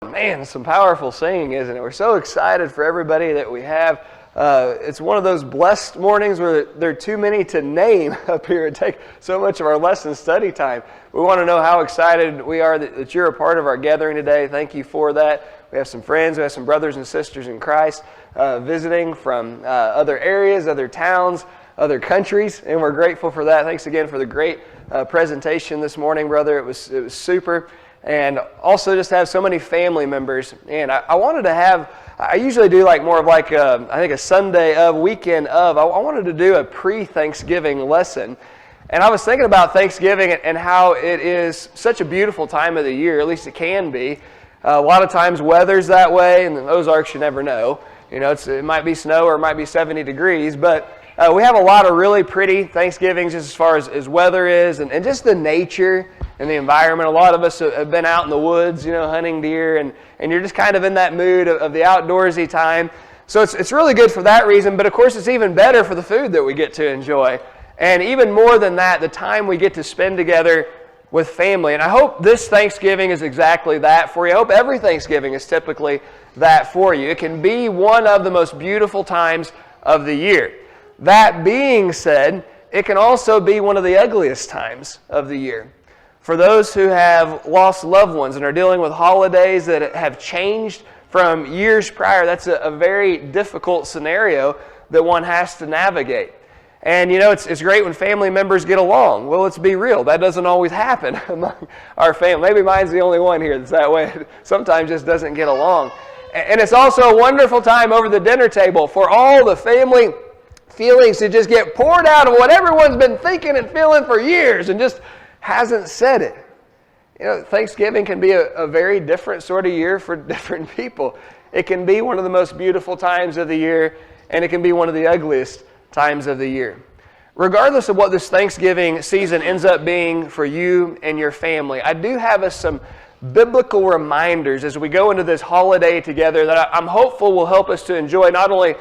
Man, some powerful singing, isn't it? We're so excited for everybody that we have. It's one of those blessed mornings where there are too many to name up here and take so much of our lesson study time. We want to know how excited we are that you're a part of our gathering today. Thank you for that. We have some friends, we have some brothers and sisters in Christ visiting from other areas, other towns, other countries, and we're grateful for that. Thanks again for the great presentation this morning, brother. It was super. And also just have so many family members. And I wanted to have, I usually do like more of like a Sunday of, weekend of. I wanted to do a pre-Thanksgiving lesson. And I was thinking about Thanksgiving and how it is such a beautiful time of the year, at least it can be. A lot of times weather's that way, and the Ozarks you never know. You know, it might be snow or it might be 70 degrees, but we have a lot of really pretty Thanksgivings just as far as weather is and just the nature and the environment. A lot of us have been out in the woods, you know, hunting deer, and you're just kind of in that mood of the outdoorsy time. So it's really good for that reason, but of course it's even better for the food that we get to enjoy. And even more than that, the time we get to spend together with family. And I hope this Thanksgiving is exactly that for you. I hope every Thanksgiving is typically that for you. It can be one of the most beautiful times of the year. That being said, it can also be one of the ugliest times of the year. For those who have lost loved ones and are dealing with holidays that have changed from years prior, that's a very difficult scenario that one has to navigate. And you know, it's great when family members get along. Well, let's be real, that doesn't always happen among our family. Maybe mine's the only one here that's that way. It sometimes just doesn't get along. And it's also a wonderful time over the dinner table for all the family feelings to just get poured out of what everyone's been thinking and feeling for years and just hasn't said it. You know, Thanksgiving can be a very different sort of year for different people. It can be one of the most beautiful times of the year, and it can be one of the ugliest times of the year. Regardless of what this Thanksgiving season ends up being for you and your family, I do have us some biblical reminders as we go into this holiday together that I'm hopeful will help us to enjoy not only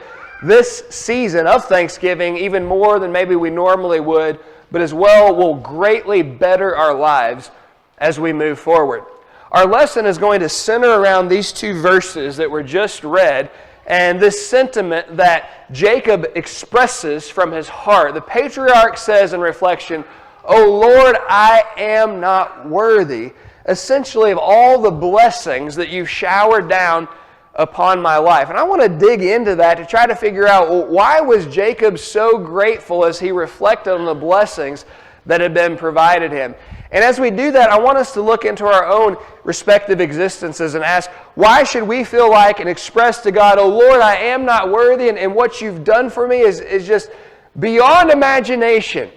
this season of Thanksgiving even more than maybe we normally would, but as well will greatly better our lives as we move forward. Our lesson is going to center around these two verses that were just read and this sentiment that Jacob expresses from his heart. The patriarch says in reflection, "O Lord, I am not worthy," essentially of all the blessings that you've showered down upon my life. And I want to dig into that to try to figure out, well, why was Jacob so grateful as he reflected on the blessings that had been provided him? And as we do that, I want us to look into our own respective existences and ask, why should we feel like and express to God, "Oh Lord, I am not worthy, and what you've done for me is just beyond imagination"?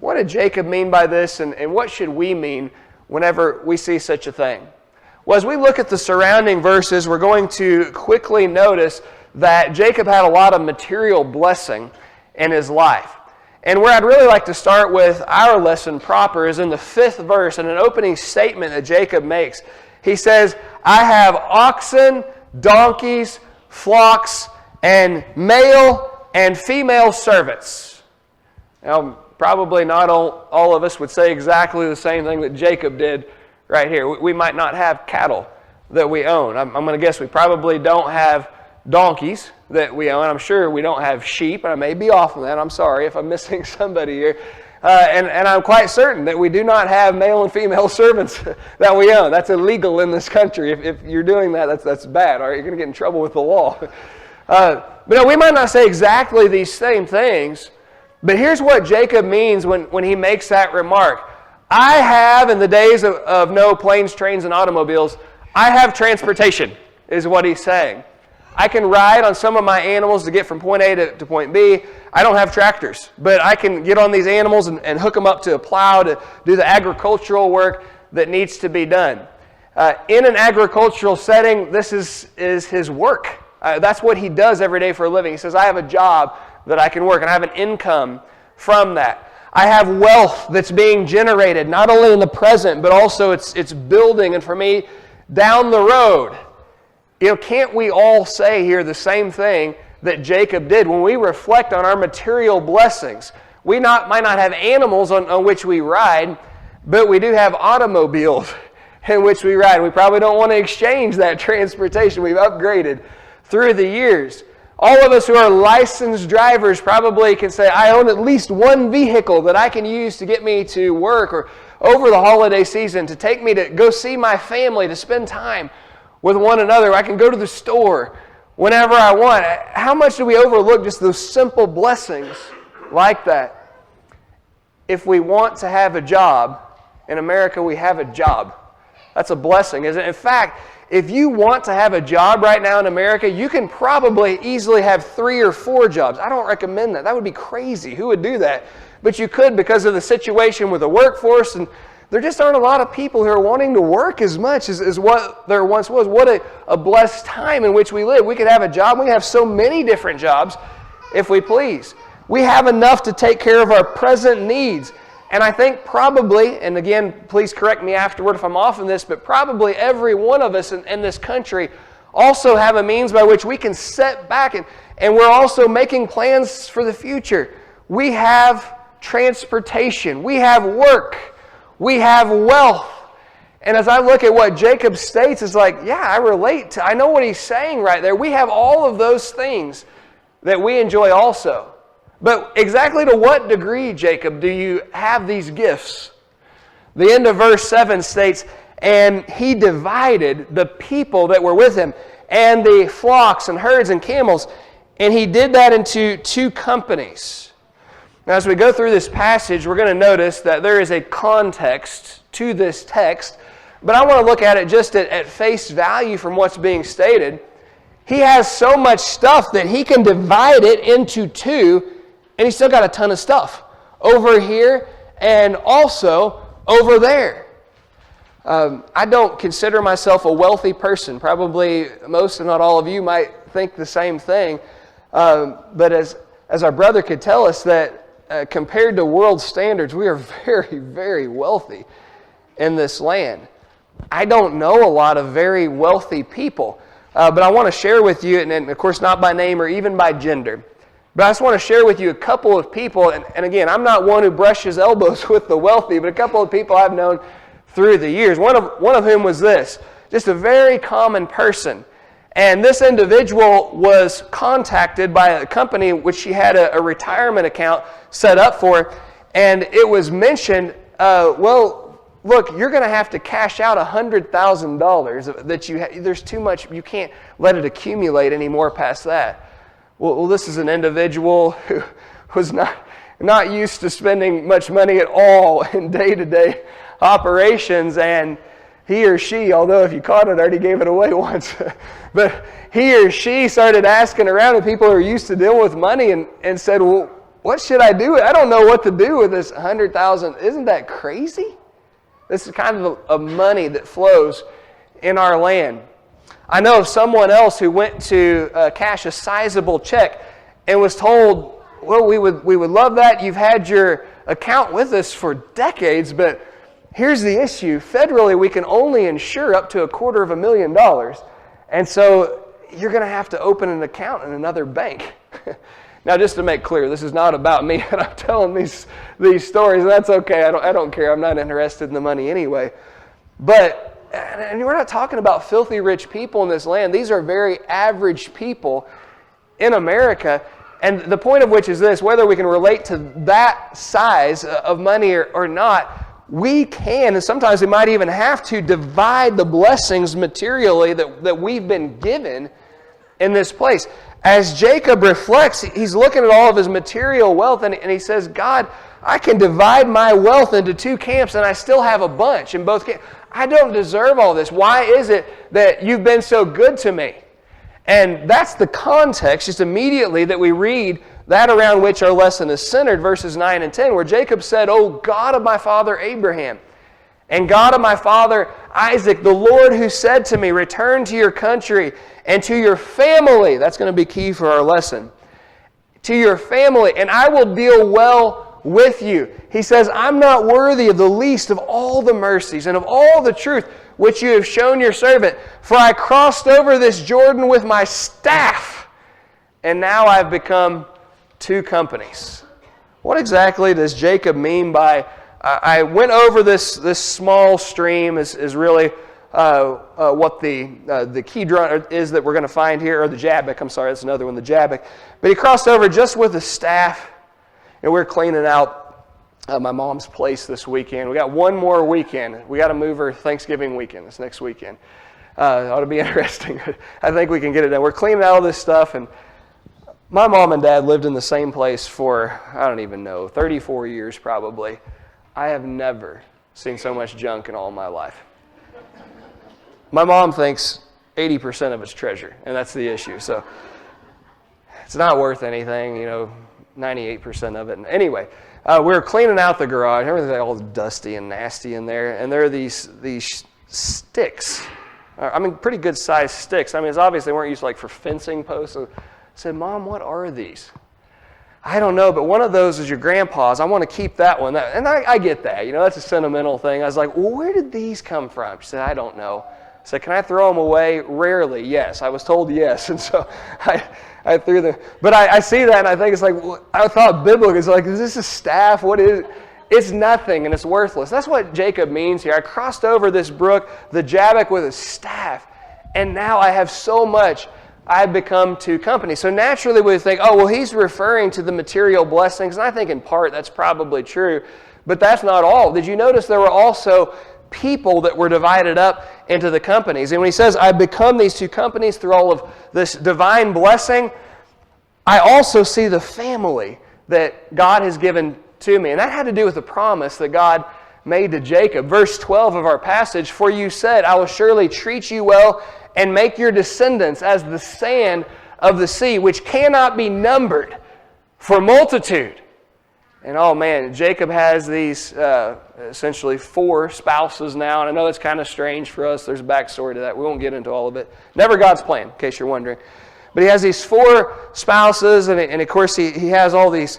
What did Jacob mean by this, and what should we mean whenever we see such a thing? Well, as we look at the surrounding verses, we're going to quickly notice that Jacob had a lot of material blessing in his life. And where I'd really like to start with our lesson proper is in the 5th verse, in an opening statement that Jacob makes. He says, "I have oxen, donkeys, flocks, and male and female servants." Now, probably not all of us would say exactly the same thing that Jacob did right here. We might not have cattle that we own. I'm going to guess we probably don't have donkeys that we own. I'm sure we don't have sheep, and I may be off on that. I'm sorry if I'm missing somebody here. And I'm quite certain that we do not have male and female servants that we own. That's illegal in this country. If you're doing that, that's bad. All right, you're going to get in trouble with the law. But no, we might not say exactly these same things, but here's what Jacob means when he makes that remark. I have, in the days of no planes, trains, and automobiles, I have transportation, is what he's saying. I can ride on some of my animals to get from point A to point B. I don't have tractors, but I can get on these animals and hook them up to a plow to do the agricultural work that needs to be done. In an agricultural setting, this is his work. That's what he does every day for a living. He says, I have a job that I can work, and I have an income from that. I have wealth that's being generated, not only in the present, but also it's building, and for me, down the road. You know, can't we all say here the same thing that Jacob did when we reflect on our material blessings? We might not have animals on which we ride, but we do have automobiles in which we ride. We probably don't want to exchange that transportation. We've upgraded through the years. All of us who are licensed drivers probably can say, I own at least one vehicle that I can use to get me to work or over the holiday season, to take me to go see my family, to spend time with one another. I can go to the store whenever I want. How much do we overlook just those simple blessings like that? If we want to have a job, in America we have a job. That's a blessing, isn't it? In fact, if you want to have a job right now in America, you can probably easily have 3 or 4 jobs. I don't recommend that. That would be crazy. Who would do that? But you could because of the situation with the workforce, and there just aren't a lot of people who are wanting to work as much as what there once was. What a blessed time in which we live. We could have a job. We have so many different jobs if we please. We have enough to take care of our present needs. And I think probably, and again, please correct me afterward if I'm off in this, but probably every one of us in this country also have a means by which we can sit back and we're also making plans for the future. We have transportation, we have work, we have wealth. And as I look at what Jacob states, it's like, yeah, I relate to, I know what he's saying right there. We have all of those things that we enjoy also. But exactly to what degree, Jacob, do you have these gifts? The end of verse 7 states, and he divided the people that were with him, and the flocks and herds and camels, and he did that into 2 companies. Now, as we go through this passage, we're going to notice that there is a context to this text, but I want to look at it just at face value from what's being stated. He has so much stuff that he can divide it into 2, and he's still got a ton of stuff over here and also over there. I don't consider myself a wealthy person. Probably most, if not all of you, might think the same thing. But as our brother could tell us that compared to world standards, we are very, very wealthy in this land. I don't know a lot of very wealthy people, but I want to share with you, and of course not by name or even by gender, but I just want to share with you a couple of people, and again, I'm not one who brushes elbows with the wealthy, but a couple of people I've known through the years. One of whom was this, just a very common person. And this individual was contacted by a company which she had a retirement account set up for, and it was mentioned, well, look, you're going to have to cash out $100,000 that there's too much, you can't let it accumulate anymore past that. Well, this is an individual who was not used to spending much money at all in day-to-day operations, and he or she, although if you caught it, already gave it away once, but he or she started asking around and people who are used to dealing with money and said, well, what should I do? I don't know what to do with this $100,000. Isn't that crazy? This is kind of money that flows in our land. I know of someone else who went to cash a sizable check and was told, well, we would love that. You've had your account with us for decades, but here's the issue. Federally, we can only insure up to $250,000. And so you're going to have to open an account in another bank. Now, just to make clear, this is not about me, and I'm telling these stories, and that's okay. I don't care. I'm not interested in the money anyway. But and we're not talking about filthy rich people in this land. These are very average people in America. And the point of which is this, whether we can relate to that size of money or not, we can, and sometimes we might even have to, divide the blessings materially that we've been given in this place. As Jacob reflects, he's looking at all of his material wealth, and he says, God, I can divide my wealth into 2 camps, and I still have a bunch in both camps. I don't deserve all this. Why is it that you've been so good to me? And that's the context, just immediately, that we read that around which our lesson is centered, verses 9 and 10, where Jacob said, O God of my father Abraham, and God of my father Isaac, the Lord who said to me, return to your country and to your family. That's going to be key for our lesson. To your family, and I will deal well with you. He says, I'm not worthy of the least of all the mercies and of all the truth which you have shown your servant. For I crossed over this Jordan with my staff, and now I've become 2 companies. What exactly does Jacob mean by, I went over this small stream is really what the Kidron is that we're going to find here, or the Jabbok. I'm sorry, that's another one, the Jabbok. But he crossed over just with a staff, and we're cleaning out my mom's place this weekend. We got one more weekend. We got to move her Thanksgiving weekend, this next weekend. It ought to be interesting. I think we can get it done. We're cleaning out all this stuff, and my mom and dad lived in the same place for, I don't even know, 34 years probably. I have never seen so much junk in all my life. My mom thinks 80% of it's treasure, and that's the issue. So it's not worth anything, 98% of it. And anyway, we were cleaning out the garage. Everything's all dusty and nasty in there, and there are these sticks. Pretty good sized sticks. It's obvious they weren't used for fencing posts. So I said, Mom, what are these? I don't know, but one of those is your grandpa's. I want to keep that one. And I get that. That's a sentimental thing. I was like, well, where did these come from? She said, I don't know. I said, can I throw them away? Rarely, yes. I was told yes. And so I threw them. But I see that, and I think it's I thought biblical. It's is this a staff? What is it? It's nothing, and it's worthless. That's what Jacob means here. I crossed over this brook, the Jabbok, with a staff, and now I have so much I've become to company. So naturally we think, oh, well, he's referring to the material blessings, and I think in part that's probably true, but that's not all. Did you notice there were also people that were divided up into the companies? And when he says, I've become these two companies through all of this divine blessing, I also see the family that God has given to me. And that had to do with the promise that God made to Jacob. Verse 12 of our passage, for you said, I will surely treat you well and make your descendants as the sand of the sea, which cannot be numbered for multitude. And oh man, Jacob has these essentially 4 spouses now. And I know it's kind of strange for us. There's a backstory to that. We won't get into all of it. Never God's plan, in case you're wondering. But he has these 4 spouses, and of course he has all these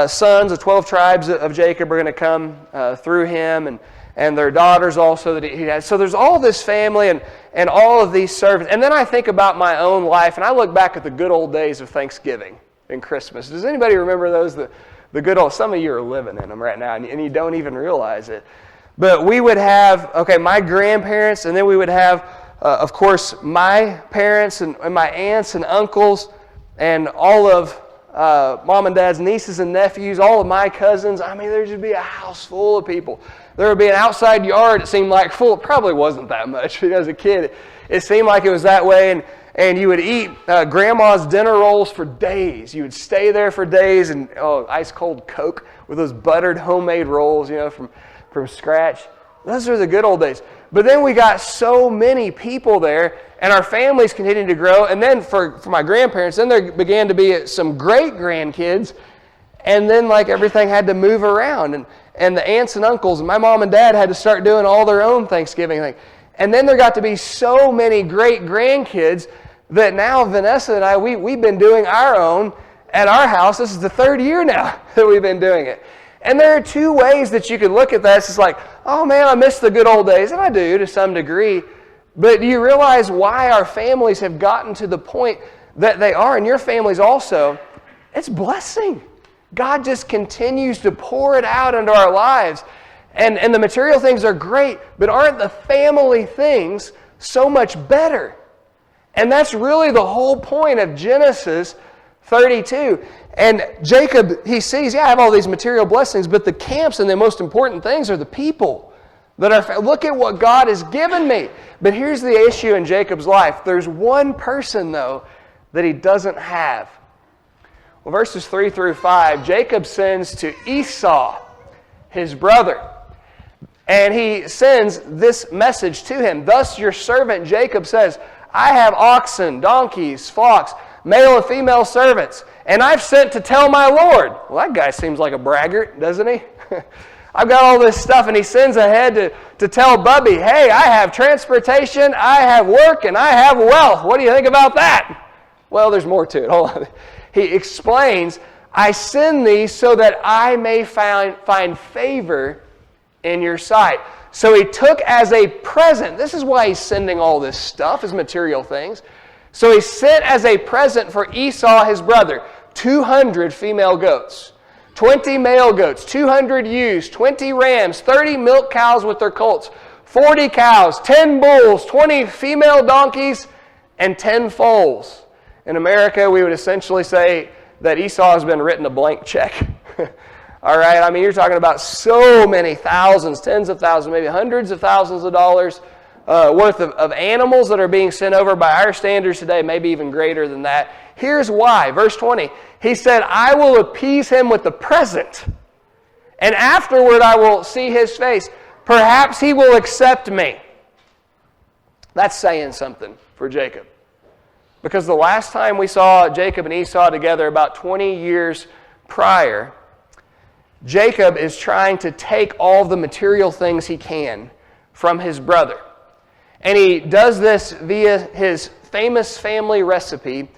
sons. The 12 tribes of Jacob are going to come through him, and their daughters also that he has. So there's all this family and all of these servants. And then I think about my own life, and I look back at the good old days of Thanksgiving and Christmas. Does anybody remember those? The good old, some of you are living in them right now, and you don't even realize it. But we would have, my grandparents, and then we would have, of course, my parents and my aunts and uncles, and all of mom and dad's nieces and nephews, all of my cousins. There'd just be a house full of people. There would be an outside yard, it seemed like, full. It probably wasn't that much. As a kid, it seemed like it was that way. And you would eat grandma's dinner rolls for days. You would stay there for days, and ice cold Coke with those buttered homemade rolls, from scratch. Those are the good old days. But then we got so many people there, and our families continued to grow. And then for my grandparents, then there began to be some great grandkids, and then everything had to move around. And the aunts and uncles and my mom and dad had to start doing all their own Thanksgiving thing. And then there got to be so many great grandkids that now Vanessa and I, we've been doing our own at our house. This is the 3rd year now that we've been doing it. And there are 2 ways that you could look at that. It's just oh man, I miss the good old days. And I do to some degree. But do you realize why our families have gotten to the point that they are? And your families also. It's blessing. God just continues to pour it out into our lives. And the material things are great, but aren't the family things so much better? And that's really the whole point of Genesis 32. And Jacob, he sees, I have all these material blessings, but the camps and the most important things are the people that are, look at what God has given me. But here's the issue in Jacob's life. There's one person, though, that he doesn't have. Well, verses 3 through 5, Jacob sends to Esau, his brother. And he sends this message to him. Thus your servant Jacob says, I have oxen, donkeys, flocks, male and female servants, and I've sent to tell my Lord. Well, that guy seems like a braggart, doesn't he? I've got all this stuff, and he sends ahead to tell Bubby, hey, I have transportation, I have work, and I have wealth. What do you think about that? Well, there's more to it. Hold on. He explains, I send these so that I may find favor in your sight. So he took as a present, this is why he's sending all this stuff, his material things. So he sent as a present for Esau, his brother, 200 female goats, 20 male goats, 200 ewes, 20 rams, 30 milk cows with their colts, 40 cows, 10 bulls, 20 female donkeys, and 10 foals. In America, we would essentially say that Esau has been written a blank check. All right, I mean, you're talking about so many thousands, tens of thousands, maybe hundreds of thousands of dollars worth of animals that are being sent over by our standards today, maybe even greater than that. Here's why. Verse 20, he said, I will appease him with the present, and afterward I will see his face. Perhaps he will accept me. That's saying something for Jacob. Because the last time we saw Jacob and Esau together, about 20 years prior, Jacob is trying to take all the material things he can from his brother. And he does this via his famous family recipe,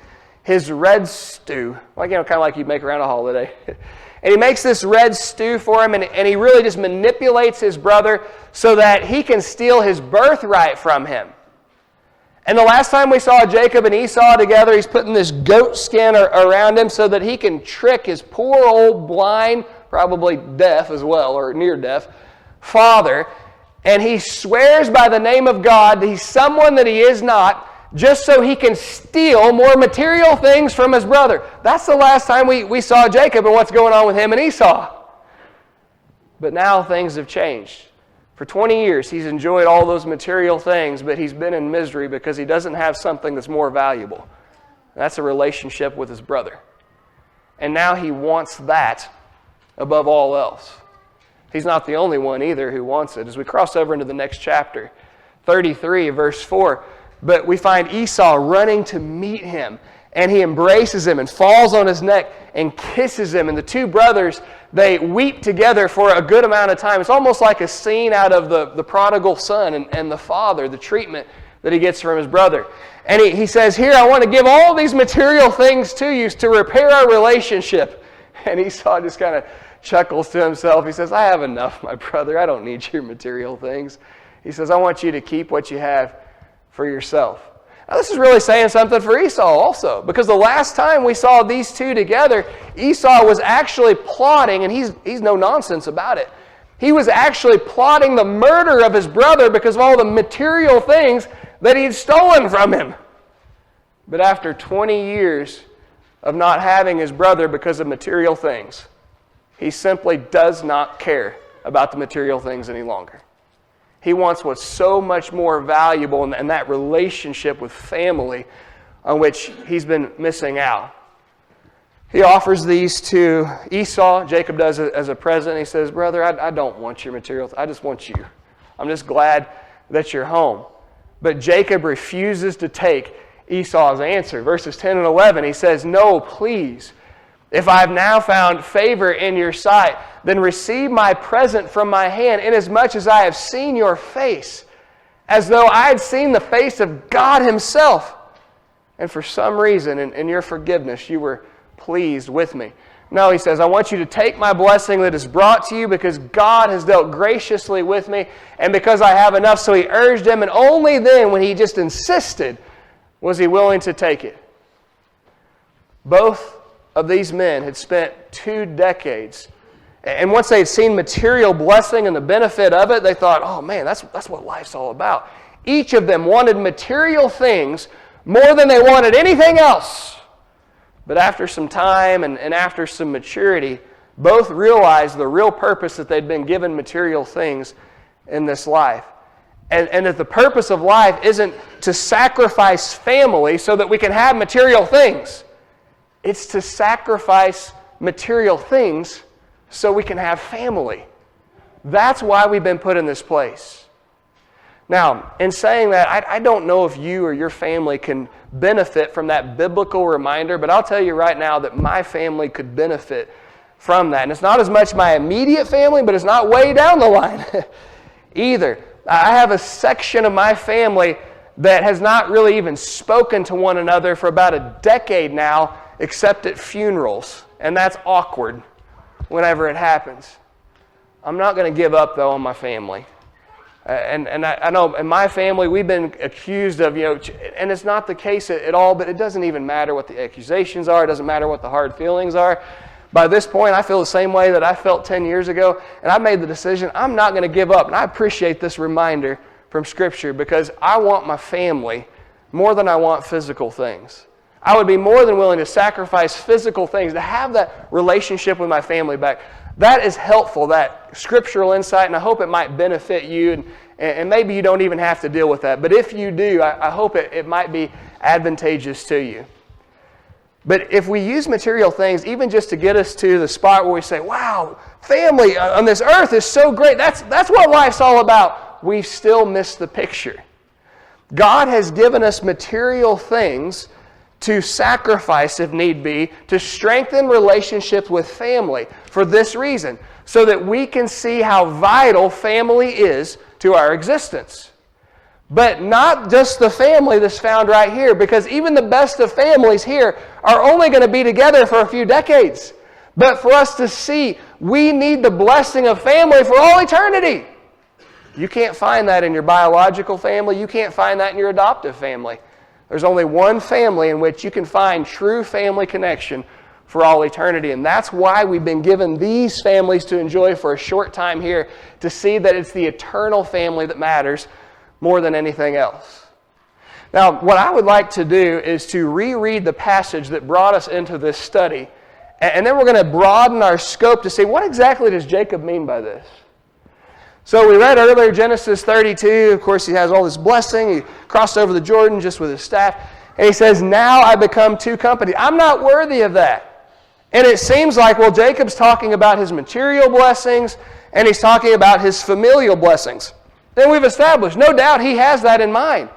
his red stew. Like, kind of like you'd make around a holiday. And he makes this red stew for him, and he really just manipulates his brother so that he can steal his birthright from him. And the last time we saw Jacob and Esau together, he's putting this goat skin around him so that he can trick his poor old blind, probably deaf as well, or near deaf, father. And he swears by the name of God that he's someone that he is not, just so he can steal more material things from his brother. That's the last time we saw Jacob and what's going on with him and Esau. But now things have changed. For 20 years, he's enjoyed all those material things, but he's been in misery because he doesn't have something that's more valuable. That's a relationship with his brother. And now he wants that above all else. He's not the only one either who wants it. As we cross over into the next chapter, 33, verse 4, but we find Esau running to meet him, and he embraces him and falls on his neck and kisses him. And the two brothers, they weep together for a good amount of time. It's almost like a scene out of the prodigal son and the father, the treatment that he gets from his brother. And he says, here, I want to give all these material things to you to repair our relationship. And Esau just kind of chuckles to himself. He says, I have enough, my brother. I don't need your material things. He says, I want you to keep what you have for yourself. Now, this is really saying something for Esau also, because the last time we saw these two together, Esau was actually plotting, and he's no nonsense about it. He was actually plotting the murder of his brother because of all the material things that he'd stolen from him. But after 20 years of not having his brother because of material things, he simply does not care about the material things any longer. He wants what's so much more valuable, and that relationship with family on which he's been missing out. He offers these to Esau. Jacob does it as a present. He says, brother, I don't want your materials. I just want you. I'm just glad that you're home. But Jacob refuses to take Esau's answer. Verses 10 and 11, he says, no, please. If I have now found favor in your sight, then receive my present from my hand, inasmuch as I have seen your face, as though I had seen the face of God himself. And for some reason, in your forgiveness, you were pleased with me. No, he says, I want you to take my blessing that is brought to you because God has dealt graciously with me and because I have enough. So he urged him, and only then, when he just insisted, was he willing to take it. Both of these men had spent 2 decades, and once they had seen material blessing and the benefit of it, they thought, oh man, that's what life's all about. Each of them wanted material things more than they wanted anything else. But after some time and after some maturity, both realized the real purpose that they'd been given material things in this life. And that the purpose of life isn't to sacrifice family so that we can have material things. It's to sacrifice material things so we can have family. That's why we've been put in this place. Now, in saying that, I don't know if you or your family can benefit from that biblical reminder, but I'll tell you right now that my family could benefit from that. And it's not as much my immediate family, but it's not way down the line either. I have a section of my family that has not really even spoken to one another for about a decade now, except at funerals. And that's awkward whenever it happens. I'm not going to give up, though, on my family. And I know in my family we've been accused of, and it's not the case at all, but it doesn't even matter what the accusations are. It doesn't matter what the hard feelings are. By this point, I feel the same way that I felt 10 years ago, and I made the decision I'm not going to give up. And I appreciate this reminder from Scripture because I want my family more than I want physical things. I would be more than willing to sacrifice physical things to have that relationship with my family back. That is helpful, that scriptural insight, and I hope it might benefit you, and maybe you don't even have to deal with that. But if you do, I hope it might be advantageous to you. But if we use material things, even just to get us to the spot where we say, wow, family on this earth is so great, that's what life's all about, we've still missed the picture. God has given us material things to sacrifice if need be, to strengthen relationships with family for this reason, so that we can see how vital family is to our existence. But not just the family that's found right here, because even the best of families here are only going to be together for a few decades. But for us to see, we need the blessing of family for all eternity. You can't find that in your biological family. You can't find that in your adoptive family. There's only one family in which you can find true family connection for all eternity. And that's why we've been given these families to enjoy for a short time here, to see that it's the eternal family that matters more than anything else. Now, what I would like to do is to reread the passage that brought us into this study. And then we're going to broaden our scope to see what exactly does Jacob mean by this. So we read earlier Genesis 32. Of course, he has all this blessing. He crossed over the Jordan just with his staff. And he says, now I become two companies. I'm not worthy of that. And it seems like, well, Jacob's talking about his material blessings and he's talking about his familial blessings. Then we've established, no doubt he has that in mind.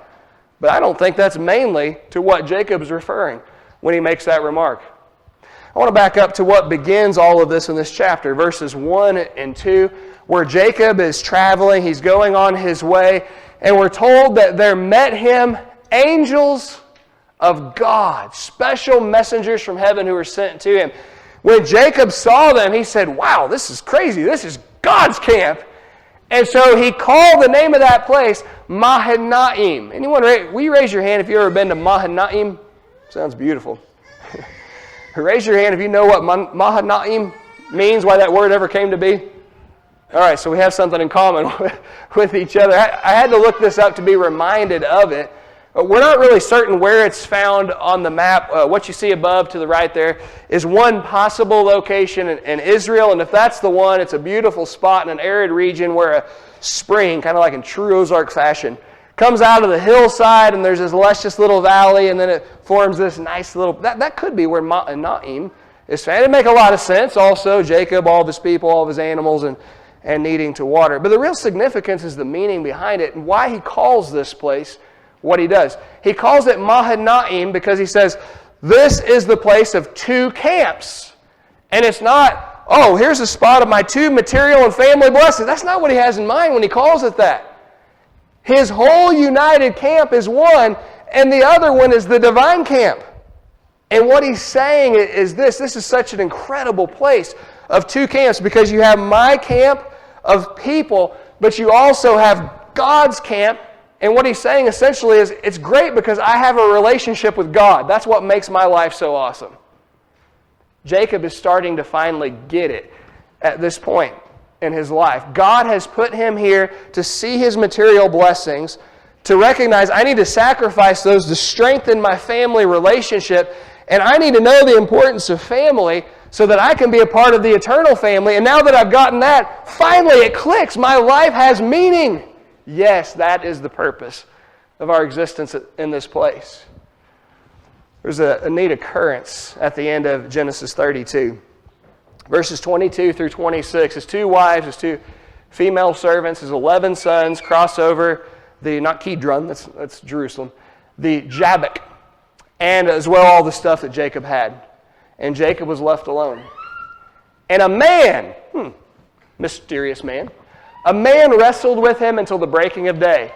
But I don't think that's mainly to what Jacob's referring when he makes that remark. I want to back up to what begins all of this in this chapter, verses 1 and 2. Where Jacob is traveling, he's going on his way, and we're told that there met him angels of God, special messengers from heaven who were sent to him. When Jacob saw them, he said, wow, this is crazy. This is God's camp. And so he called the name of that place Mahanaim. Anyone, will you raise your hand if you've ever been to Mahanaim? Sounds beautiful. Raise your hand if you know what Mahanaim means, why that word ever came to be. All right, so we have something in common with each other. I had to look this up to be reminded of it. We're not really certain where it's found on the map. What you see above to the right there is one possible location in Israel, and if that's the one, it's a beautiful spot in an arid region where a spring, kind of like in true Ozark fashion, comes out of the hillside, and there's this luscious little valley, and then it forms this nice little... That could be where Ma'anaim is found. It'd make a lot of sense. Also, Jacob, all of his people, all of his animals, and needing to water. But the real significance is the meaning behind it and why he calls this place what he does. He calls it Mahanaim because he says, this is the place of two camps. And it's not, oh, here's a spot of my two material and family blessings. That's not what he has in mind when he calls it that. His whole united camp is one, and the other one is the divine camp. And what he's saying is this is such an incredible place of two camps, because you have my camp of people, but you also have God's camp. And what he's saying essentially is, it's great because I have a relationship with God. That's what makes my life so awesome. Jacob is starting to finally get it at this point in his life. God has put him here to see his material blessings, to recognize I need to sacrifice those to strengthen my family relationship, and I need to know the importance of family so that I can be a part of the eternal family. And now that I've gotten that, finally it clicks. My life has meaning. Yes, that is the purpose of our existence in this place. There's a neat occurrence at the end of Genesis 32. Verses 22 through 26. His two wives, his two female servants, his 11 sons cross over the, not Kidron, that's Jerusalem, the Jabbok, and as well all the stuff that Jacob had. And Jacob was left alone. And a man, mysterious man, a man wrestled with him until the breaking of day.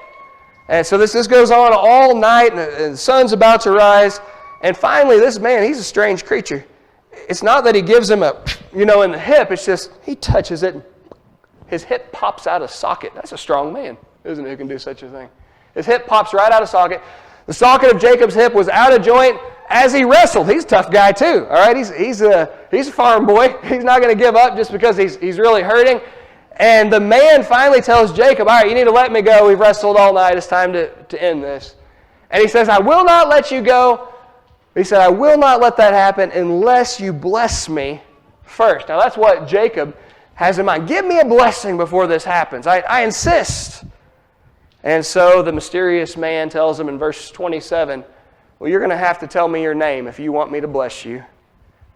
And so this goes on all night, and the sun's about to rise. And finally, this man, he's a strange creature. It's not that he gives him in the hip. It's just he touches it. His hip pops out of socket. That's a strong man, isn't it, who can do such a thing? His hip pops right out of socket. The socket of Jacob's hip was out of joint as he wrestled. He's a tough guy too. All right, he's He's a farm boy. He's not going to give up just because he's really hurting. And the man finally tells Jacob, all right, you need to let me go. We've wrestled all night. It's time to end this. And he says, I will not let you go. He said, I will not let that happen unless you bless me first. Now that's what Jacob has in mind. Give me a blessing before this happens. I insist. And so the mysterious man tells him in verse 27, well, you're going to have to tell me your name if you want me to bless you.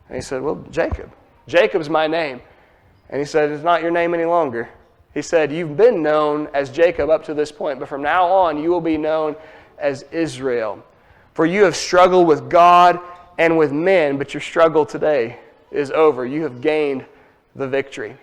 And he said, well, Jacob. Jacob's my name. And he said, it's not your name any longer. He said, you've been known as Jacob up to this point, but from now on you will be known as Israel. For you have struggled with God and with men, but your struggle today is over. You have gained the victory.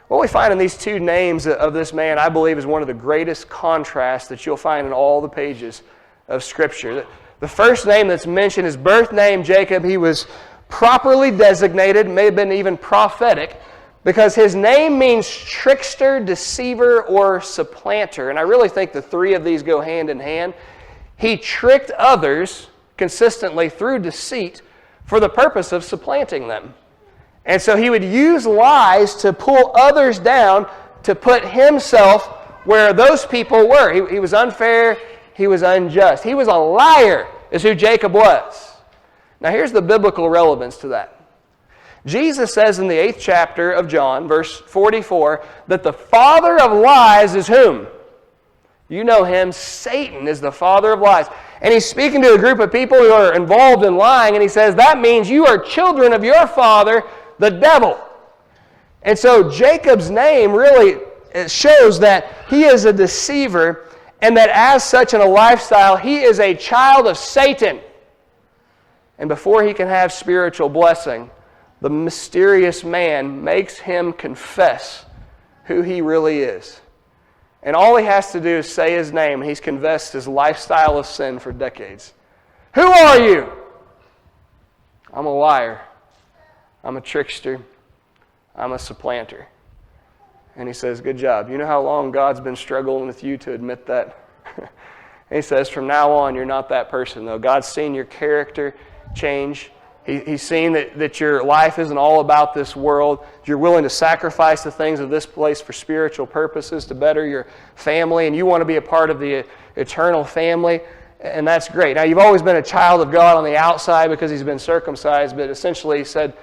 What we find in these two names of this man, I believe, is one of the greatest contrasts that you'll find in all the pages of Scripture. The first name that's mentioned, his birth name, Jacob, he was properly designated, may have been even prophetic, because his name means trickster, deceiver, or supplanter. And I really think the three of these go hand in hand. He tricked others consistently through deceit for the purpose of supplanting them. And so he would use lies to pull others down to put himself where those people were. He was unfair. He was unjust. He was a liar, is who Jacob was. Now here's the biblical relevance to that. Jesus says in the 8th chapter of John, verse 44, that the father of lies is whom? You know him. Satan is the father of lies. And he's speaking to a group of people who are involved in lying, and he says, that means you are children of your father, the devil. And so Jacob's name really shows that he is a deceiver, and that as such in a lifestyle, he is a child of Satan. And before he can have spiritual blessing, the mysterious man makes him confess who he really is. And all he has to do is say his name, and he's confessed his lifestyle of sin for decades. Who are you? I'm a liar. I'm a trickster. I'm a supplanter. And he says, good job. You know how long God's been struggling with you to admit that? And he says, from now on, you're not that person, though. God's seen your character change. He's seen that your life isn't all about this world. You're willing to sacrifice the things of this place for spiritual purposes to better your family, and you want to be a part of the eternal family, and that's great. Now, you've always been a child of God on the outside because he's been circumcised, but essentially he said,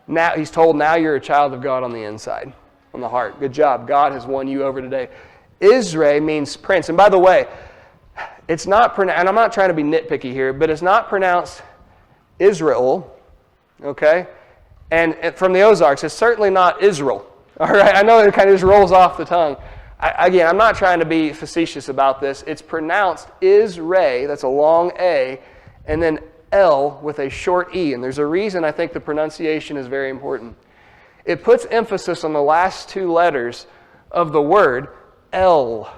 now he's told, now you're a child of God on the inside, on the heart. Good job. God has won you over today. Israel means prince. And by the way, it's not pronounced, and I'm not trying to be nitpicky here, but it's not pronounced Israel, okay? And from the Ozarks, it's certainly not Israel, all right? I know it kind of just rolls off the tongue. Again, I'm not trying to be facetious about this. It's pronounced Israel, that's a long A, and then L with a short E. And there's a reason I think the pronunciation is very important. It puts emphasis on the last two letters of the word El.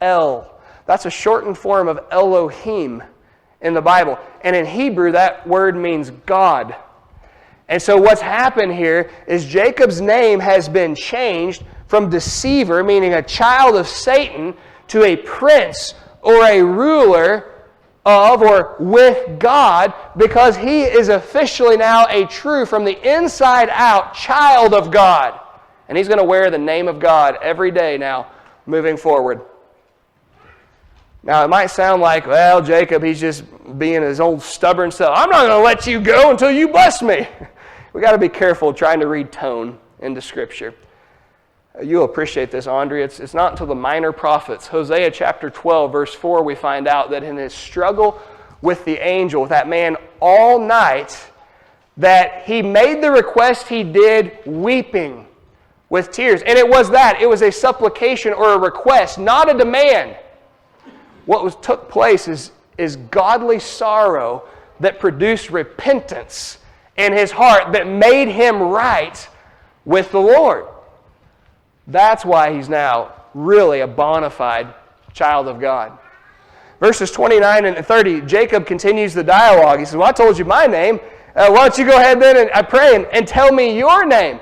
El. That's a shortened form of Elohim in the Bible. And in Hebrew, that word means God. And so what's happened here is Jacob's name has been changed from deceiver, meaning a child of Satan, to a prince or a ruler of or with God, because he is officially now a true, from the inside out, child of God. And he's going to wear the name of God every day now, moving forward. Now, it might sound like, well, Jacob, he's just being his old stubborn self. I'm not going to let you go until you bless me. We got to be careful trying to read tone into Scripture. You'll appreciate this, Andre. It's not until the minor prophets, Hosea chapter 12, verse 4, we find out that in his struggle with the angel, with that man all night, that he made the request he did weeping with tears. And it was a supplication or a request, not a demand. What took place is godly sorrow that produced repentance in his heart that made him right with the Lord. That's why he's now really a bona fide child of God. Verses 29 and 30, Jacob continues the dialogue. He says, well, I told you my name. Why don't you go ahead then and I pray and tell me your name?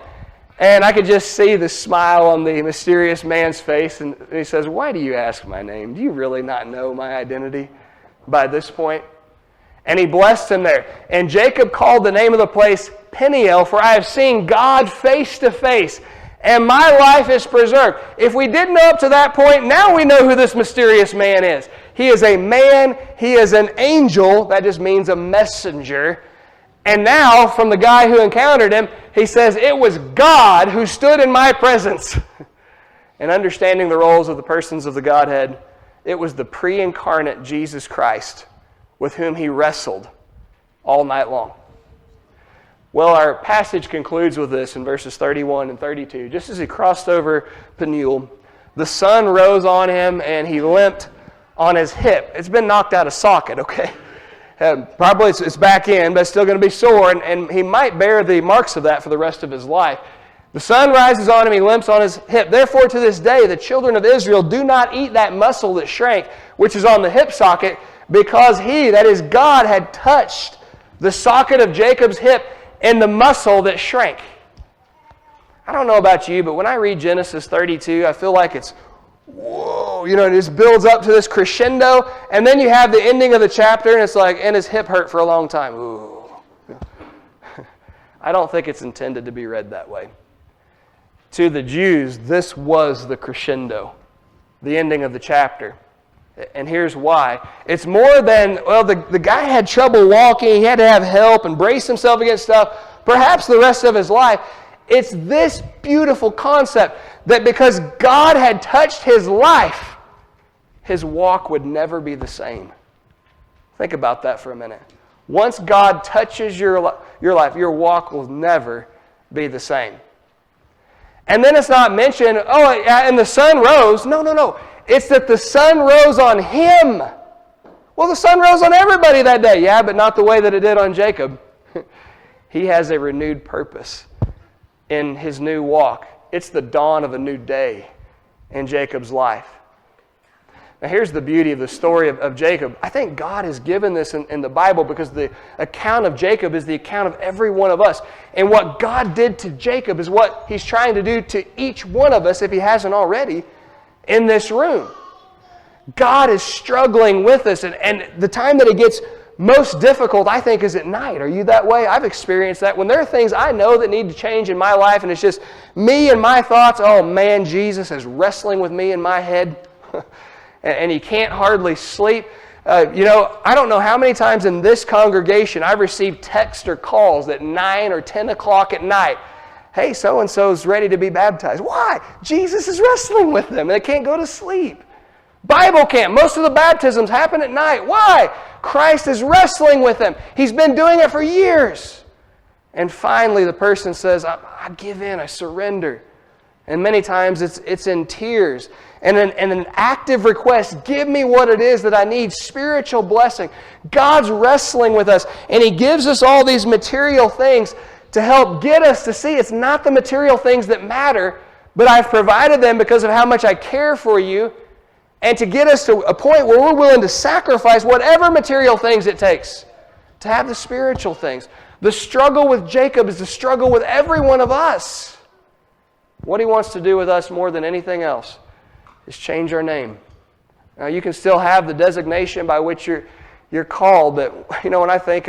And I could just see the smile on the mysterious man's face. And he says, why do you ask my name? Do you really not know my identity by this point? And he blessed him there. And Jacob called the name of the place Peniel, for I have seen God face to face, and my life is preserved. If we didn't know up to that point, now we know who this mysterious man is. He is a man, he is an angel, that just means a messenger. And now, from the guy who encountered him, he says, it was God who stood in my presence. And understanding the roles of the persons of the Godhead, it was the pre-incarnate Jesus Christ with whom he wrestled all night long. Well, our passage concludes with this in verses 31 and 32. Just as he crossed over Peniel, the sun rose on him and he limped on his hip. It's been knocked out of socket, okay? Probably it's back in, but it's still going to be sore, and he might bear the marks of that for the rest of his life. The sun rises on him, he limps on his hip. Therefore, to this day, the children of Israel do not eat that muscle that shrank, which is on the hip socket, because he, that is God, had touched the socket of Jacob's hip and the muscle that shrank. I don't know about you, but when I read Genesis 32, I feel like it's, whoa, it just builds up to this crescendo, and then you have the ending of the chapter, and it's like, and his hip hurt for a long time. Ooh. I don't think it's intended to be read that way. To the Jews, this was the crescendo, the ending of the chapter. And here's why. It's more than, well, the guy had trouble walking, he had to have help and brace himself against stuff, perhaps the rest of his life. It's this beautiful concept that because God had touched his life, his walk would never be the same. Think about that for a minute. Once God touches your life, your walk will never be the same. And then it's not mentioned, and the sun rose. No. It's that the sun rose on him. Well, the sun rose on everybody that day. Yeah, but not the way that it did on Jacob. He has a renewed purpose in his new walk. It's the dawn of a new day in Jacob's life. Now, here's the beauty of the story of Jacob. I think God has given this in the Bible because the account of Jacob is the account of every one of us. And what God did to Jacob is what he's trying to do to each one of us, if he hasn't already, in this room. God is struggling with us, and the time that it gets most difficult, I think, is at night. Are you that way? I've experienced that. When there are things I know that need to change in my life, and it's just me and my thoughts, oh man, Jesus is wrestling with me in my head, and you can't hardly sleep. I don't know how many times in this congregation I've received texts or calls at 9 or 10 o'clock at night. Hey, so-and-so's ready to be baptized. Why? Jesus is wrestling with them, and they can't go to sleep. Bible camp, most of the baptisms happen at night. Why? Christ is wrestling with them. He's been doing it for years. And finally, the person says, I give in, I surrender. And many times it's in tears and an active request, give me what it is that I need, spiritual blessing. God's wrestling with us, and he gives us all these material things to help get us to see it's not the material things that matter, but I've provided them because of how much I care for you, and to get us to a point where we're willing to sacrifice whatever material things it takes to have the spiritual things. The struggle with Jacob is the struggle with every one of us. What he wants to do with us more than anything else is change our name. Now, you can still have the designation by which you're called, but when I think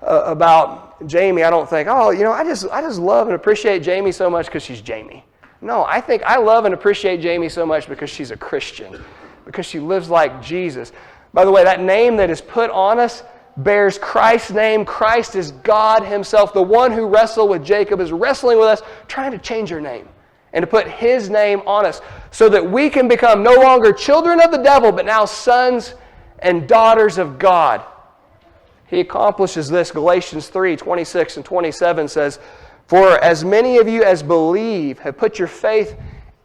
about Jamie, I don't think, I just love and appreciate Jamie so much because she's Jamie. No, I think I love and appreciate Jamie so much because she's a Christian, because she lives like Jesus. By the way, that name that is put on us bears Christ's name. Christ is God himself. The one who wrestled with Jacob is wrestling with us, trying to change your name and to put his name on us so that we can become no longer children of the devil, but now sons and daughters of God. He accomplishes this. Galatians 3:26 and 27 says, for as many of you as believe have put your faith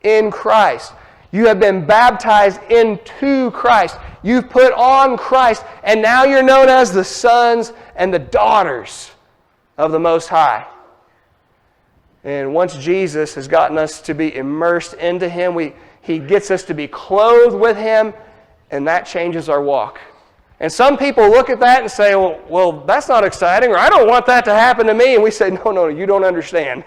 in Christ. You have been baptized into Christ. You've put on Christ, and now you're known as the sons and the daughters of the Most High. And once Jesus has gotten us to be immersed into him, he gets us to be clothed with him, and that changes our walk. And some people look at that and say, well, that's not exciting, or I don't want that to happen to me. And we say, no, you don't understand.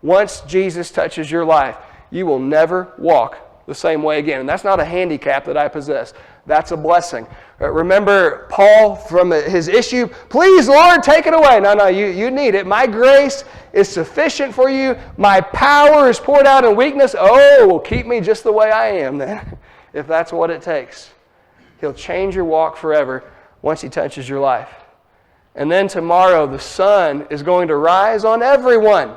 Once Jesus touches your life, you will never walk the same way again. And that's not a handicap that I possess. That's a blessing. Remember Paul from his issue, please, Lord, take it away. No, you need it. My grace is sufficient for you. My power is poured out in weakness. Oh, well, keep me just the way I am then, if that's what it takes. He'll change your walk forever once he touches your life. And then tomorrow, the sun is going to rise on everyone,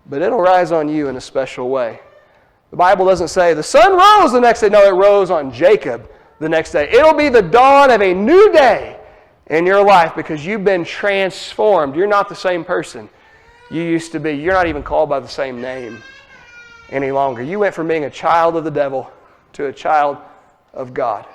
but it'll rise on you in a special way. The Bible doesn't say the sun rose the next day. No, it rose on Jacob the next day. It'll be the dawn of a new day in your life because you've been transformed. You're not the same person you used to be. You're not even called by the same name any longer. You went from being a child of the devil to a child of God.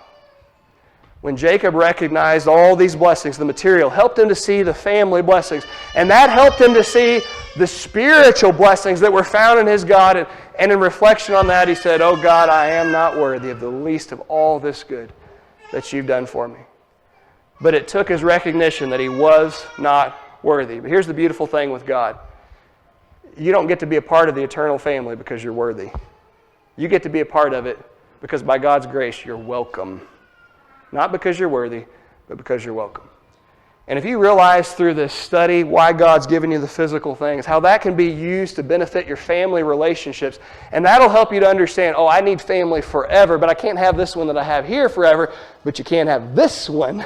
When Jacob recognized all these blessings, the material helped him to see the family blessings. And that helped him to see the spiritual blessings that were found in his God. And in reflection on that, he said, oh God, I am not worthy of the least of all this good that you've done for me. But it took his recognition that he was not worthy. But here's the beautiful thing with God. You don't get to be a part of the eternal family because you're worthy. You get to be a part of it because by God's grace, you're welcome. Not because you're worthy, but because you're welcome. And if you realize through this study why God's given you the physical things, how that can be used to benefit your family relationships, and that'll help you to understand, oh, I need family forever, but I can't have this one that I have here forever, but you can have this one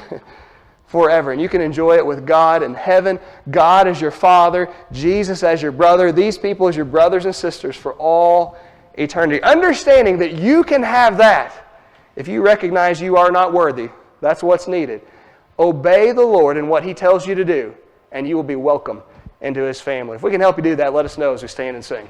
forever. And you can enjoy it with God in heaven, God as your Father, Jesus as your brother, these people as your brothers and sisters for all eternity. Understanding that you can have that if you recognize you are not worthy. That's what's needed. Obey the Lord in what He tells you to do, and you will be welcome into His family. If we can help you do that, let us know as we stand and sing.